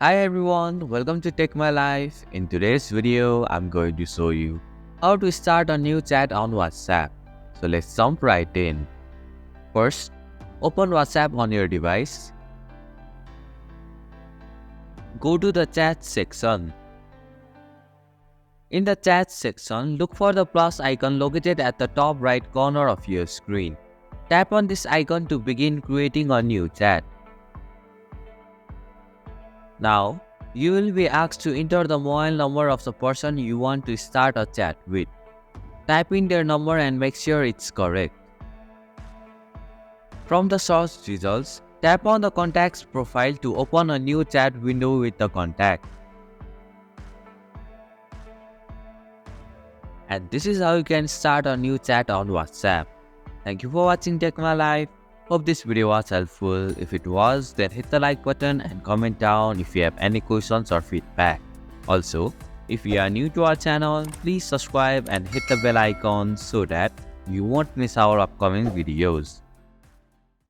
Hi everyone, welcome to Take My Life. In today's video, I'm going to show you how to start a new chat on WhatsApp. So let's jump right in. First, open WhatsApp on your device. Go to the chat section. In the chat section, look for the plus icon located at the top right corner of your screen. Tap on this icon to begin creating a new chat. Now, you will be asked to enter the mobile number of the person you want to start a chat with. Type in their number and make sure it's correct. From the search results, tap on the contact's profile to open a new chat window with the contact. And this is how you can start a new chat on WhatsApp. Thank you for watching Take My Life. Hope this video was helpful. If it was, then hit the like button and comment down if you have any questions or feedback. Also, if you are new to our channel, please subscribe and hit the bell icon so that you won't miss our upcoming videos.